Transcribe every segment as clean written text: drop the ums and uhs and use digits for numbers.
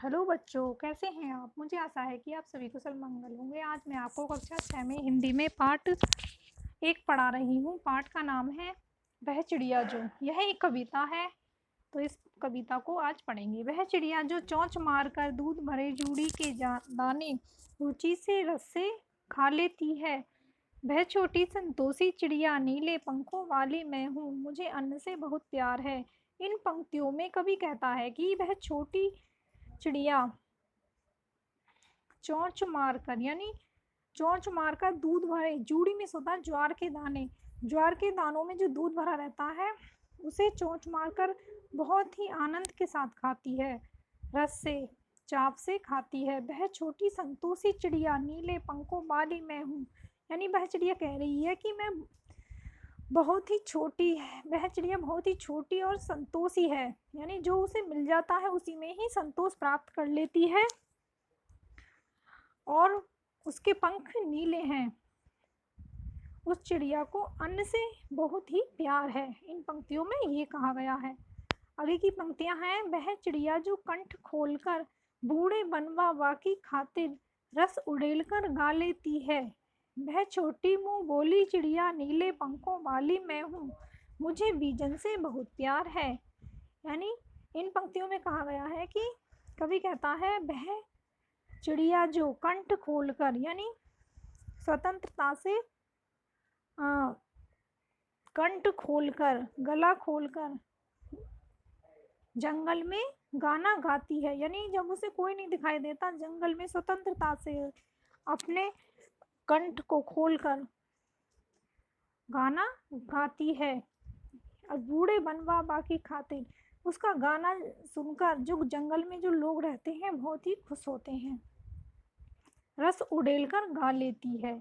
Hello बच्चों, कैसे हैं आप? मुझे आशा है कि आप सभी कुशल मंगल होंगे। आज मैं आपको कक्षा 6 में हिंदी में पाठ 1 पढ़ा रही हूँ। पाठ का नाम है वह चिड़िया जो। यह एक कविता है, तो इस कविता को आज पढ़ेंगे। वह चिड़िया जो चोंच मारकर दूध भरे जूड़ी के दाने रुचि से रस से खा लेती है। वह छोटी संतोषी चिड़िया नीले पंखों वाली मैं हूँ, मुझे अन्न से बहुत प्यार है। इन पंक्तियों में कवि कहता है कि वह छोटी चिड़िया चोंच मारकर दूध भरे जूड़ी में सोता ज्वार के दानों में जो दूध भरा रहता है उसे चोंच मारकर बहुत ही आनंद के साथ खाती है, रस से चाव से खाती है। वह छोटी संतोषी चिड़िया नीले पंखों वाली मैं हूँ, यानी वह चिड़िया कह रही है कि मैं बहुत ही छोटी है। वह चिड़िया बहुत ही छोटी और संतोषी है, यानी जो उसे मिल जाता है उसी में ही संतोष प्राप्त कर लेती है और उसके पंख नीले हैं। उस चिड़िया को अन्न से बहुत ही प्यार है। इन पंक्तियों में ये कहा गया है। आगे की पंक्तियां हैं। वह चिड़िया जो कंठ खोलकर बूढ़े बनवा की खातिर रस उड़ेलकर गा लेती है। वह छोटी मुंह बोली चिड़िया नीले पंखों वाली मैं हूँ, मुझे बीजन से बहुत प्यार है। यानी इन पंक्तियों में कहा गया है कि कवि कहता है वह चिड़िया जो कंठ खोलकर यानी स्वतंत्रता से कंठ खोलकर गला खोलकर जंगल में गाना गाती है, यानी जब उसे कोई नहीं दिखाई देता जंगल में स्वतंत्रता से अपने कंठ को खोलकर गाना गाती है। और बूढ़े बनवा बाकी खातिर उसका गाना सुनकर जो जंगल में जो लोग रहते हैं बहुत ही खुश होते हैं। रस उड़ेलकर गा लेती है।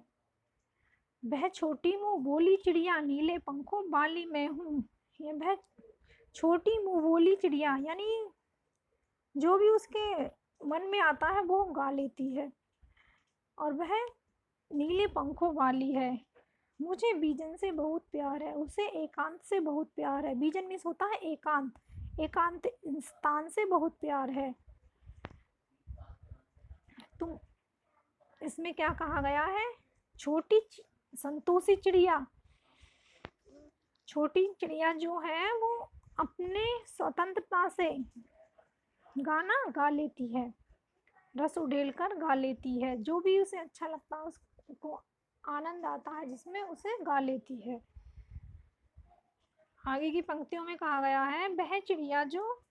वह छोटी मुंह बोली चिड़िया नीले पंखों वाली मैं हूँ। वह छोटी मुंह बोली चिड़िया यानी जो भी उसके मन में आता है वो गा लेती है और वह नीले पंखों वाली है। मुझे बीजन से बहुत प्यार है, उसे एकांत से बहुत प्यार है। बीजन मीन्स होता है एकांत, एकांत स्थान से बहुत प्यार है। तुम इसमें क्या कहा गया है? छोटी संतोषी चिड़िया, छोटी चिड़िया जो है वो अपने स्वतंत्रता से गाना गा लेती है, रस उड़ेलकर गा लेती है। जो भी उसे अच्छा लगता है, उसको आनंद आता है जिसमें उसे गा लेती है। आगे की पंक्तियों में कहा गया है वह चिड़िया जो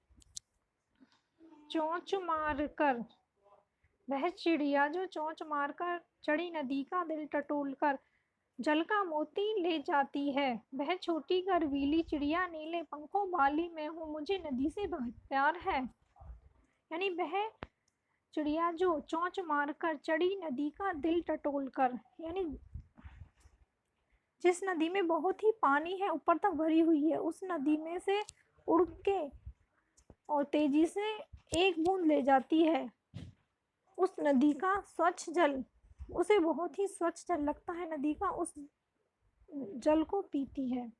चोंच मारकर चढ़ी नदी का दिल टटोलकर जल का मोती ले जाती है। वह छोटी गर्वीली चिड़िया नीले पंखों वाली मैं हूँ, मुझे नदी से बहुत प्यार है। यानी वह चिड़िया जो चोंच मारकर चढ़ी नदी का दिल टटोलकर, यानी जिस नदी में बहुत ही पानी है ऊपर तक भरी हुई है उस नदी में से उड़ के और तेजी से एक बूंद ले जाती है। उस नदी का स्वच्छ जल, उसे बहुत ही स्वच्छ जल लगता है नदी का, उस जल को पीती है।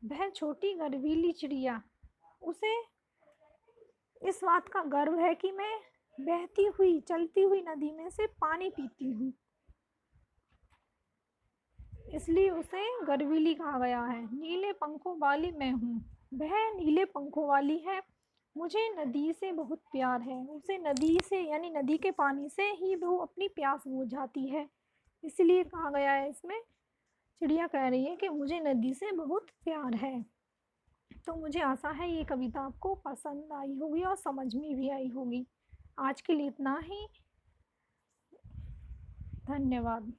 वह छोटी गर्वीली चिड़िया, उसे इस बात का गर्व है कि मैं बहती हुई चलती हुई नदी में से पानी पीती हूँ, इसलिए उसे गर्वीली कहा गया है। नीले पंखों वाली मैं हूँ, वह नीले पंखों वाली है, मुझे नदी से बहुत प्यार है। उसे नदी से यानी नदी के पानी से ही वो अपनी प्यास बुझाती है, इसलिए कहा गया है इसमें चिड़िया कह रही है कि मुझे नदी से बहुत प्यार है। तो मुझे आशा है ये कविता आपको पसंद आई होगी और समझ में भी आई होगी। आज के लिए इतना ही। धन्यवाद।